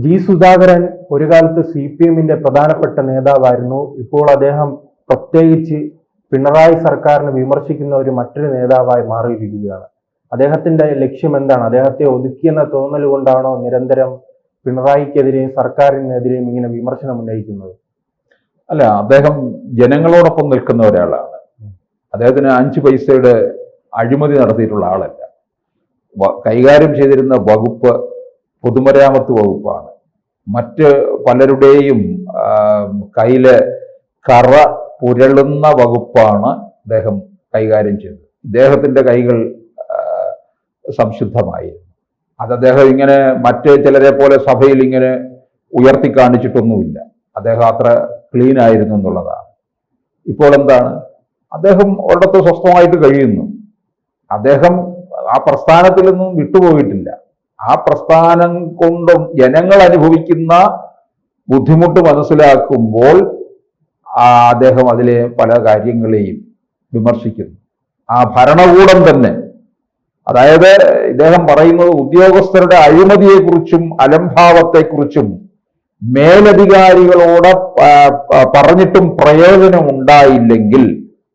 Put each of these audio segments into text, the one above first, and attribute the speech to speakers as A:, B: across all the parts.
A: G Sudhakaran ഒരു കാലത്ത് CPM-ന്റെ പ്രധാനപ്പെട്ട നേതാവായിരുന്നു. ഇപ്പോൾ അദ്ദേഹം പ്രത്യേകിച്ച് പിണറായി സർക്കാരിനെ വിമർശിക്കുന്ന മറ്റൊരു നേതാവായി മാറിയിരിക്കുകയാണ്. അദ്ദേഹത്തിന്റെ ലക്ഷ്യം എന്താണ്? അദ്ദേഹത്തെ ഒതുക്കിയെന്ന തോന്നൽ കൊണ്ടാണോ നിരന്തരം പിണറായിക്കെതിരെയും സർക്കാരിനെതിരെയും ഇങ്ങനെ വിമർശനം ഉന്നയിക്കുന്നത്?
B: അല്ല, അദ്ദേഹം ജനങ്ങളോടൊപ്പം നിൽക്കുന്ന ഒരാളാണ്. അദ്ദേഹത്തിന് 5 പൈസയുടെ അഴിമതി നടത്തിയിട്ടുള്ള ആളല്ല. കൈകാര്യം ചെയ്തിരുന്ന വകുപ്പ് പൊതുമരാമത്ത് വകുപ്പാണ്. മറ്റ് പലരുടെയും കയ്യില് കറ പുരളുന്ന വകുപ്പാണ് അദ്ദേഹം കൈകാര്യം ചെയ്തത്. ഇദ്ദേഹത്തിന്റെ കൈകൾ സംശുദ്ധമായിരുന്നു. അത് അദ്ദേഹം ഇങ്ങനെ മറ്റ് ചിലരെ പോലെ സഭയിൽ ഇങ്ങനെ ഉയർത്തി കാണിച്ചിട്ടൊന്നുമില്ല. അദ്ദേഹം അത്ര ക്ലീൻ ആയിരുന്നു എന്നുള്ളതാണ്. ഇപ്പോൾ എന്താണ്, അദ്ദേഹം ഒരിടത്ത് സ്വസ്ഥമായിട്ട് കഴിയുന്നു. അദ്ദേഹം ആ പ്രസ്ഥാനത്തിൽ നിന്നും വിട്ടുപോയിട്ടില്ല. ആ പ്രസ്ഥാനം കൊണ്ടും ജനങ്ങൾ അനുഭവിക്കുന്ന ബുദ്ധിമുട്ട് മനസ്സിലാക്കുമ്പോൾ അദ്ദേഹം അതിലെ പല കാര്യങ്ങളെയും വിമർശിക്കുന്നു. ആ ഭരണകൂടം തന്നെ, അതായത് ഇദ്ദേഹം പറയുന്നത് ഉദ്യോഗസ്ഥരുടെ അഴിമതിയെക്കുറിച്ചും അലംഭാവത്തെക്കുറിച്ചും മേലധികാരികളോട് പറഞ്ഞിട്ടും പ്രയോജനം ഉണ്ടായില്ലെങ്കിൽ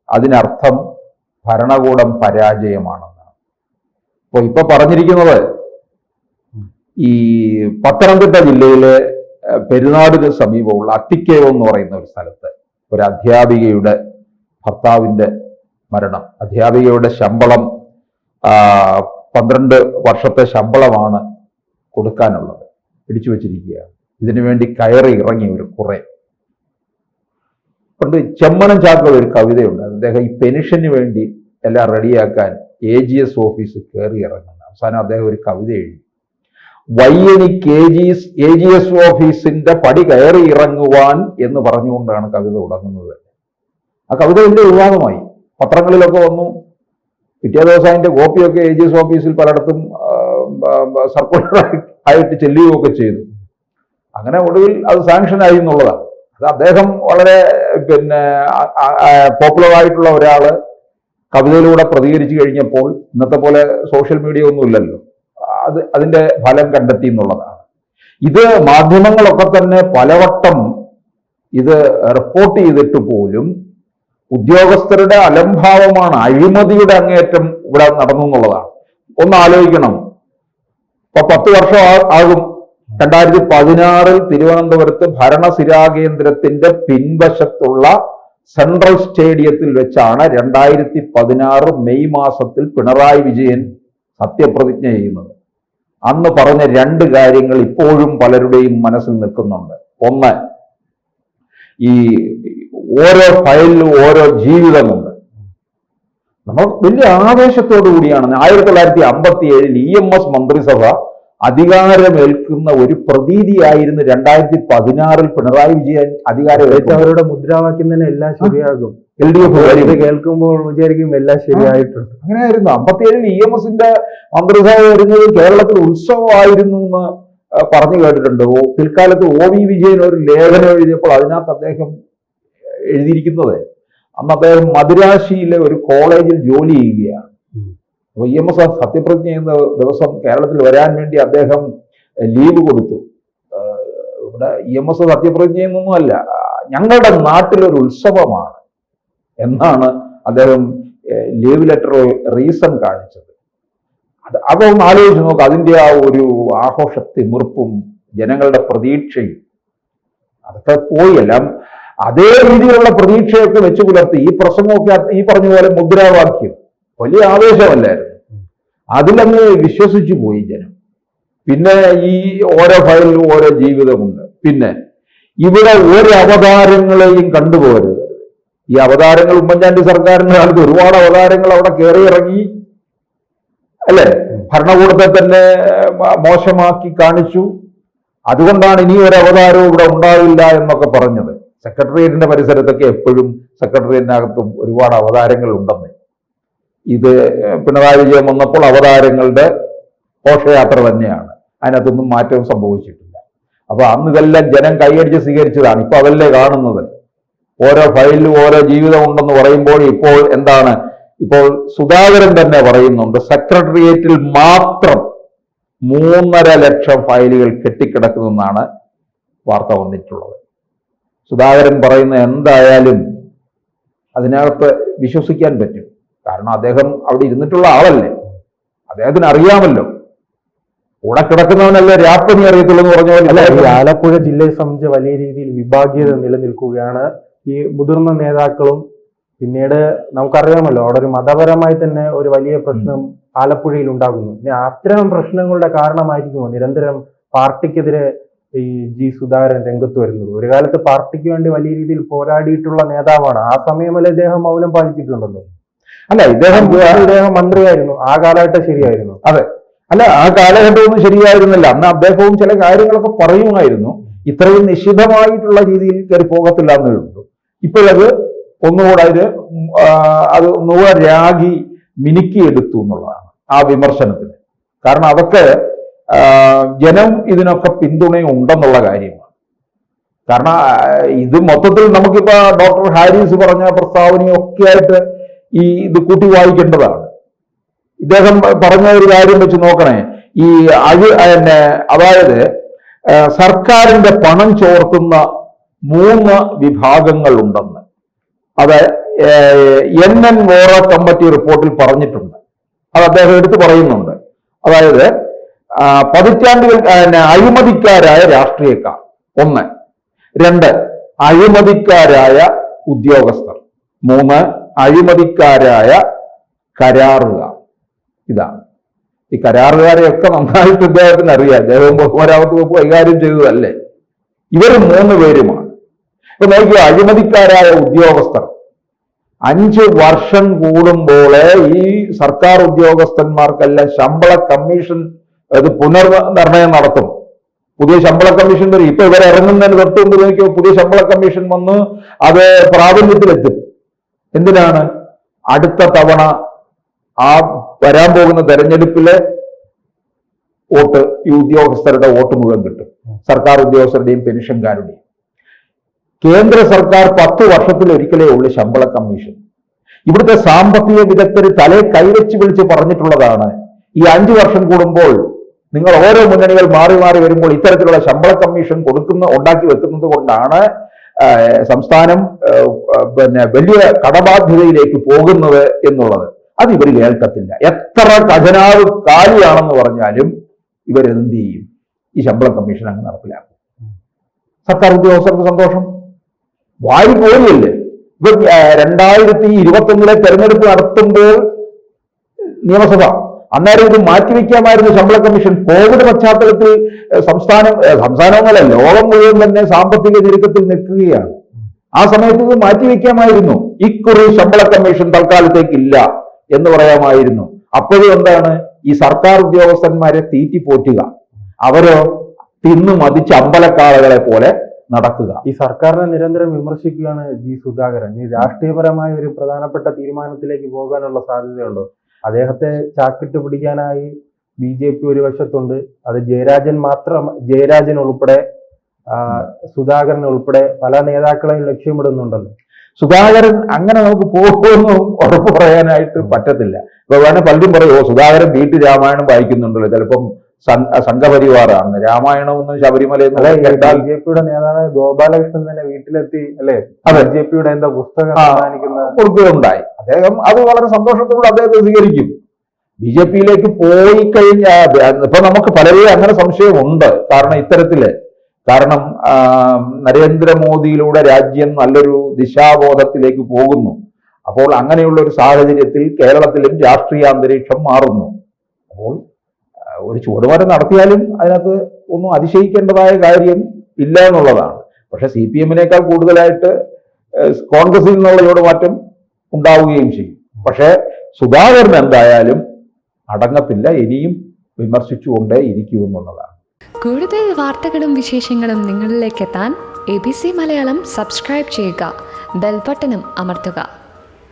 B: അതിനർത്ഥം ഭരണകൂടം പരാജയമാണെന്നാണ്. ഇപ്പൊ പറഞ്ഞിരിക്കുന്നത്, ഈ പത്തനംതിട്ട ജില്ലയിലെ പെരുന്നാടിന് സമീപമുള്ള അത്തിക്കയം എന്ന് പറയുന്ന ഒരു സ്ഥലത്ത് ഒരു അധ്യാപികയുടെ ഭർത്താവിന്റെ മരണം. അധ്യാപികയുടെ ശമ്പളം 12 വർഷത്തെ ശമ്പളമാണ് കൊടുക്കാനുള്ളത്, പിടിച്ചു വച്ചിരിക്കുകയാണ്. ഇതിനു വേണ്ടി കയറി ഇറങ്ങി ഒരു കുറെ. പണ്ട് ചെമ്മനം ചാക്ക ഒരു കവിതയുണ്ട്. അദ്ദേഹം ഈ പെൻഷന് വേണ്ടി എല്ലാം റെഡിയാക്കാൻ AGS ഓഫീസ് കയറി ഇറങ്ങുന്നത്. അവസാനം അദ്ദേഹം ഒരു കവിത എഴുതി. വയ്യനിക്ക് AGS ഓഫീസിന്റെ പടി കയറി ഇറങ്ങുവാൻ എന്ന് പറഞ്ഞുകൊണ്ടാണ് കവിത തുടങ്ങുന്നത്. ആ കവിത വലിയ വിവാദമായി, പത്രങ്ങളിലൊക്കെ വന്നു. പിറ്റേ ദിവസം അതിന്റെ കോപ്പിയൊക്കെ AGS ഓഫീസിൽ പലയിടത്തും സർക്കുലർ ആയിട്ട് ചെല്ലുകയൊക്കെ ചെയ്തു. അങ്ങനെ ഒടുവിൽ അത് സാങ്ഷനായി എന്നുള്ളതാണ്. അത് അദ്ദേഹം വളരെ പോപ്പുലർ ആയിട്ടുള്ള ഒരാള് കവിതയിലൂടെ പ്രതികരിച്ചു കഴിഞ്ഞപ്പോൾ ഇന്നത്തെ പോലെ സോഷ്യൽ മീഡിയ ഒന്നും ഇല്ലല്ലോ, അതിന്റെ ഫലം കണ്ടെത്തി എന്നുള്ളതാണ്. ഇത് മാധ്യമങ്ങളൊക്കെ തന്നെ പലവട്ടം ഇത് റിപ്പോർട്ട് ചെയ്തിട്ട് പോലും ഉദ്യോഗസ്ഥരുടെ അലംഭാവമാണ്, അഴിമതിയുടെ അങ്ങേറ്റം ഇവിടെ നടന്നു എന്നുള്ളതാണ്. ഒന്ന് ആലോചിക്കണം. ഇപ്പൊ 10 വർഷം ആകും. 2016 തിരുവനന്തപുരത്ത് ഭരണസിരാകേന്ദ്രത്തിന്റെ പിൻവശത്തുള്ള സെൻട്രൽ സ്റ്റേഡിയത്തിൽ വെച്ചാണ് 2016 മെയ് മാസത്തിൽ പിണറായി വിജയൻ സത്യപ്രതിജ്ഞ ചെയ്യുന്നത്. അന്ന് പറഞ്ഞ 2 കാര്യങ്ങൾ ഇപ്പോഴും പലരുടെയും മനസ്സിൽ നിൽക്കുന്നുണ്ട്. ഒന്ന്, ഈ ഓരോ ഫയലിലും ഓരോ ജീവിതമുണ്ട്. നമ്മൾ വലിയ ആവേശത്തോടു കൂടിയാണ് 1957 EMS മന്ത്രിസഭ അധികാരമേൽക്കുന്ന ഒരു പ്രതീതിയായിരുന്നു 2016 പിണറായി വിജയൻ അധികാരമേൽക്കും.
A: അവരുടെ മുദ്രാവാക്യം തന്നെ എല്ലാം ശരിയാകും, LDF കേൾക്കുമ്പോൾ വിചാരിക്കും എല്ലാം ശരിയായിട്ടുണ്ട്.
B: അങ്ങനെയായിരുന്നു. 57 EMSന്റെ മന്ത്രിസഭ വരുന്നത് കേരളത്തിൽ ഉത്സവമായിരുന്നു എന്ന് പറഞ്ഞു കേട്ടിട്ടുണ്ട്. പിൽക്കാലത്ത് OV വിജയൻ ഒരു ലേഖനം എഴുതിയപ്പോൾ അതിനകത്ത് അദ്ദേഹം എഴുതിയിരിക്കുന്നത്, അന്ന് അദ്ദേഹം മദുരാശിയിലെ ഒരു കോളേജിൽ ജോലി ചെയ്യുകയാണ്. അപ്പോൾ EMS സത്യപ്രതിജ്ഞ ചെയ്യുന്ന ദിവസം കേരളത്തിൽ വരാൻ വേണ്ടി അദ്ദേഹം ലീവ് കൊടുത്തു. ഇവിടെ EMS സത്യപ്രതിജ്ഞ ചെയ്യുന്നൊന്നുമല്ല, ഞങ്ങളുടെ നാട്ടിലൊരു ഉത്സവമാണ് എന്നാണ് അദ്ദേഹം ലീവ് ലെറ്റർ റീസൺ കാണിച്ചത്. അതൊന്ന് ആലോചിച്ച് നോക്കുക. അതിൻ്റെ ആ ഒരു ആഘോഷത്തിമിർപ്പും ജനങ്ങളുടെ പ്രതീക്ഷയും അതൊക്കെ പോയി. എല്ലാം അതേ രീതിയിലുള്ള പ്രതീക്ഷയൊക്കെ വെച്ച് പുലർത്തി. ഈ പ്രസംഗമൊക്കെ ഈ പറഞ്ഞ പോലെ മുദ്രാവാക്യം വലിയ ആവേശമല്ലായിരുന്നു. അതിലങ്ങ് വിശ്വസിച്ചു പോയി ജനം. പിന്നെ ഈ ഓരോ ഫയലിലും ഓരോ ജീവിതമുണ്ട്. പിന്നെ ഇവിടെ ഒരു അവതാരങ്ങളെയും കണ്ടുപോകരുത്. ഈ അവതാരങ്ങൾ ഉമ്മൻചാണ്ടി സർക്കാരിന്റെ കാലത്ത് ഒരുപാട് അവതാരങ്ങൾ അവിടെ കയറി ഇറങ്ങി, അല്ലെ, ഭരണകൂടത്തെ തന്നെ മോശമാക്കി കാണിച്ചു. അതുകൊണ്ടാണ് ഇനി ഒരു അവതാരവും ഇവിടെ ഉണ്ടാവില്ല എന്നൊക്കെ പറഞ്ഞത്. സെക്രട്ടേറിയറ്റിന്റെ പരിസരത്തൊക്കെ എപ്പോഴും സെക്രട്ടേറിയറ്റിനകത്തും ഒരുപാട് അവതാരങ്ങൾ ഉണ്ടെന്ന്. ഇത് പിണറായി വിജയൻ വന്നപ്പോൾ അവതാരങ്ങളുടെ ഘോഷയാത്ര തന്നെയാണ്, അതിനകത്തൊന്നും മാറ്റവും സംഭവിച്ചിട്ടില്ല. അപ്പൊ അന്ന് ഇതെല്ലാം ജനം കൈയടിച്ച് സ്വീകരിച്ചതാണ്. ഇപ്പൊ അതല്ലേ കാണുന്നത്. ഓരോ ഫയലിലും ഓരോ ജീവിതം ഉണ്ടെന്ന് പറയുമ്പോൾ ഇപ്പോൾ എന്താണ്, ഇപ്പോൾ സുധാകരൻ തന്നെ പറയുന്നുണ്ട്, സെക്രട്ടേറിയറ്റിൽ മാത്രം 3.5 ലക്ഷം ഫയലുകൾ കെട്ടിക്കിടക്കുമെന്നാണ് വാർത്ത വന്നിട്ടുള്ളത്. സുധാകരൻ പറയുന്ന എന്തായാലും അതിനകത്ത് വിശ്വസിക്കാൻ പറ്റും. കാരണം അദ്ദേഹം അവിടെ ഇരുന്നിട്ടുള്ള ആളല്ലേ, അദ്ദേഹത്തിന് അറിയാമല്ലോ. കൂടെ കിടക്കുന്നവനല്ലേ രാപ്പനി അറിയത്തുള്ളൂ എന്ന് പറഞ്ഞ പോലെ.
A: ഈ ആലപ്പുഴ ജില്ലയെ സംബന്ധിച്ച് വലിയ രീതിയിൽ വിഭാഗീയത നിലനിൽക്കുകയാണ്. ഈ മുതിർന്ന നേതാക്കളും പിന്നീട് നമുക്കറിയാമല്ലോ അവിടെ ഒരു മതപരമായി തന്നെ ഒരു വലിയ പ്രശ്നം ആലപ്പുഴയിൽ ഉണ്ടാകുന്നു. ഇനി അത്തരം പ്രശ്നങ്ങളുടെ കാരണമായിരിക്കുമോ നിരന്തരം പാർട്ടിക്കെതിരെ ഈ ജി സുധാകരൻ രംഗത്ത് വരുന്നത്? ഒരു കാലത്ത് പാർട്ടിക്ക് വേണ്ടി വലിയ രീതിയിൽ പോരാടിയിട്ടുള്ള നേതാവാണ്. ആ സമയമല്ലേ ഇദ്ദേഹം മൗനം പാലിച്ചിട്ടുണ്ടല്ലോ.
B: അല്ല,
A: ഇദ്ദേഹം മന്ത്രിയായിരുന്നു, ആ കാലഘട്ടം ശരിയായിരുന്നു.
B: അതെ, അല്ല ആ കാലഘട്ടമൊന്നും ശരിയായിരുന്നില്ല. അന്ന് അദ്ദേഹവും ചില കാര്യങ്ങളൊക്കെ പറയുമായിരുന്നു. ഇത്രയും നിശ്ചിതമായിട്ടുള്ള രീതിയിൽ കയറി പോകത്തില്ല എന്നേ ഉള്ളൂ. ഇപ്പോഴത് ഒന്നുകൂടെ അത് ഒന്നുകൂടെ രാഗി മിനുക്കിയെടുത്തു എന്നുള്ളതാണ് ആ വിമർശനത്തിന്. കാരണം അതൊക്കെ ജനം ഇതിനൊക്കെ പിന്തുണയുണ്ടെന്നുള്ള കാര്യമാണ്. കാരണം ഇത് മൊത്തത്തിൽ നമുക്കിപ്പോ ഡോക്ടർ ഹാരിസ് പറഞ്ഞ പ്രസ്താവനയൊക്കെ ആയിട്ട് ഇത് കൂട്ടി വായിക്കേണ്ടതാണ്. ഇദ്ദേഹം പറഞ്ഞ ഒരു കാര്യം വെച്ച് നോക്കണേ, ഈ അതായത് സർക്കാരിന്റെ പണം ചോർത്തുന്ന 3 വിഭാഗങ്ങൾ ഉണ്ടെന്ന് അത് NN വോറ കമ്മിറ്റി റിപ്പോർട്ടിൽ പറഞ്ഞിട്ടുണ്ട്. അത് അദ്ദേഹം എടുത്തു പറയുന്നുണ്ട്. അതായത് പതിറ്റാണ്ടുകൾ അഴിമതിക്കാരായ രാഷ്ട്രീയക്കാർ 1, 2 അഴിമതിക്കാരായ ഉദ്യോഗസ്ഥർ, 3 അഴിമതിക്കാരായ കരാറുകാർ. ഇതാണ് ഈ കരാറുകാരെയൊക്കെ നന്നായിട്ട് ഇദ്ദേഹത്തിന് അറിയാം. അദ്ദേഹം പൊതുമരാമത്ത് വകുപ്പ് കൈകാര്യം ചെയ്തതല്ലേ. ഇവർ 3 പേരുമാണ്. ഇപ്പൊ നോക്കിയോ, അഴിമതിക്കാരായ ഉദ്യോഗസ്ഥർ 5 വർഷം കൂടുമ്പോൾ ഈ സർക്കാർ ഉദ്യോഗസ്ഥന്മാർക്കെല്ലാം ശമ്പള കമ്മീഷൻ പുനർനിർണയം നടത്തും. പുതിയ ശമ്പള കമ്മീഷൻ വരും. ഇപ്പൊ ഇവർ ഇറങ്ങുന്നതിന് തൊട്ടുമുമ്പ് നോക്കിയോ പുതിയ ശമ്പള കമ്മീഷൻ വന്ന് അത് പ്രാബല്യത്തിലെത്തും. എന്തിനാണ്? അടുത്ത തവണ ആ വരാൻ പോകുന്ന തെരഞ്ഞെടുപ്പിലെ വോട്ട് ഈ ഉദ്യോഗസ്ഥരുടെ വോട്ട് മുഴുവൻ കിട്ടും. സർക്കാർ ഉദ്യോഗസ്ഥരുടെയും പെൻഷൻകാരുടെയും. കേന്ദ്ര സർക്കാർ 10 വർഷത്തിലൊരിക്കലേ ഉള്ളൂ ശമ്പള കമ്മീഷൻ. ഇവിടുത്തെ സാമ്പത്തിക വിദഗ്ധർ തലേ കൈവച്ച് വിളിച്ച് പറഞ്ഞിട്ടുള്ളതാണ്, ഈ 5 വർഷം കൂടുമ്പോൾ നിങ്ങൾ ഓരോ മുന്നണികൾ മാറി മാറി വരുമ്പോൾ ഇത്തരത്തിലുള്ള ശമ്പള കമ്മീഷൻ ഉണ്ടാക്കി വെക്കുന്നത് കൊണ്ടാണ് സംസ്ഥാനം വലിയ കടബാധ്യതയിലേക്ക് പോകുന്നത് എന്നുള്ളത്. അത് ഇവർ കേൾക്കത്തില്ല. എത്ര ഖജനാവ് കാലിയാണെന്ന് പറഞ്ഞാലും ഇവരെന്ത് ചെയ്യും? ഈ ശമ്പള കമ്മീഷൻ അങ്ങ് നടപ്പിലാക്കും. സർക്കാർ ഉദ്യോഗസ്ഥർക്ക് സന്തോഷം, വാരി പോയില്ലേ. ഇപ്പൊ 2021 തെരഞ്ഞെടുപ്പ് നടത്തുമ്പോൾ നിയമസഭ അന്നേരം ഇത് മാറ്റിവെക്കാമായിരുന്നു ശമ്പള കമ്മീഷൻ. കോവിഡ് പശ്ചാത്തലത്തിൽ സംസ്ഥാനങ്ങളല്ല ലോകം മുഴുവൻ തന്നെ സാമ്പത്തിക ഞെരുക്കത്തിൽ നിൽക്കുകയാണ്. ആ സമയത്ത് ഇത് മാറ്റിവെക്കാമായിരുന്നു. ഇക്കുറി ശമ്പള കമ്മീഷൻ തൽക്കാലത്തേക്കില്ല എന്ന് പറയാമായിരുന്നു. അപ്പോഴും എന്താണ്, ഈ സർക്കാർ ഉദ്യോഗസ്ഥന്മാരെ തീറ്റിപ്പോറ്റുക, അവരോ തിന്നു മതിച്ച് അമ്പലക്കാളകളെ പോലെ നടക്കുക.
A: ഈ സർക്കാരിനെ നിരന്തരം വിമർശിക്കുകയാണ് ജി സുധാകരൻ. ഈ രാഷ്ട്രീയപരമായ ഒരു പ്രധാനപ്പെട്ട തീരുമാനത്തിലേക്ക് പോകാനുള്ള സാധ്യതയുണ്ടോ? അദ്ദേഹത്തെ ചാക്കിട്ട് പിടിക്കാനായി BJP ഒരു വശത്തുണ്ട്. അത് ജയരാജൻ ഉൾപ്പെടെ സുധാകരൻ ഉൾപ്പെടെ പല നേതാക്കളെയും ലക്ഷ്യമിടുന്നുണ്ടല്ലോ.
B: സുധാകരൻ അങ്ങനെ നമുക്ക് പോകുമെന്ന് ഉറപ്പ് പറയാനായിട്ട് പറ്റത്തില്ല. ഇപ്പൊ വേണേ പലരും പറയുമോ സുധാകരൻ വീട്ടിൽ രാമായണം വായിക്കുന്നുണ്ടല്ലോ, ചിലപ്പം സംഘപരിവാറാണ്. രാമായണമൊന്നും ശബരിമലയിൽ
A: BJPയുടെ നേതാവ് ഗോപാലകൃഷ്ണൻ തന്നെ വീട്ടിലെത്തി അല്ലെ BJPയുടെ എന്താ പുസ്തകം
B: കൊടുക്കുകയുണ്ടായി. അദ്ദേഹം അത് വളരെ സന്തോഷത്തോടെ അദ്ദേഹത്തെ സ്വീകരിക്കും. BJPയിലേക്ക് പോയി കഴിഞ്ഞാൽ ഇപ്പൊ നമുക്ക് പലരെയും അങ്ങനെ സംശയമുണ്ട്. കാരണം നരേന്ദ്രമോദിയിലൂടെ രാജ്യം നല്ലൊരു ദിശാബോധത്തിലേക്ക് പോകുന്നു. അപ്പോൾ അങ്ങനെയുള്ള ഒരു സാഹചര്യത്തിൽ കേരളത്തിലും രാഷ്ട്രീയ അന്തരീക്ഷം മാറുന്നു. അപ്പോൾ ഒരു ചുവടുമാറ്റം നടത്തിയാലും അതിനകത്ത് ഒന്നും അതിശയിക്കേണ്ടതായ കാര്യം ഇല്ല എന്നുള്ളതാണ്. പക്ഷെ CPM-നേക്കാൾ കൂടുതലായിട്ട് കോൺഗ്രസിൽ നിന്നുള്ള ചുവടുമാറ്റം ഉണ്ടാവുകയും ചെയ്യും. പക്ഷെ സുധാകരൻ എന്തായാലും അടങ്ങത്തില്ല, ഇനിയും വിമർശിച്ചുകൊണ്ടേ ഇരിക്കുമെന്നുള്ളതാണ്.
C: കൂടുതൽ വാർത്തകളും വിശേഷങ്ങളും നിങ്ങളിലേക്ക് എത്താൻ ABC മലയാളം സബ്സ്ക്രൈബ് ചെയ്യുക, ബെൽ ബട്ടണും അമർത്തുക.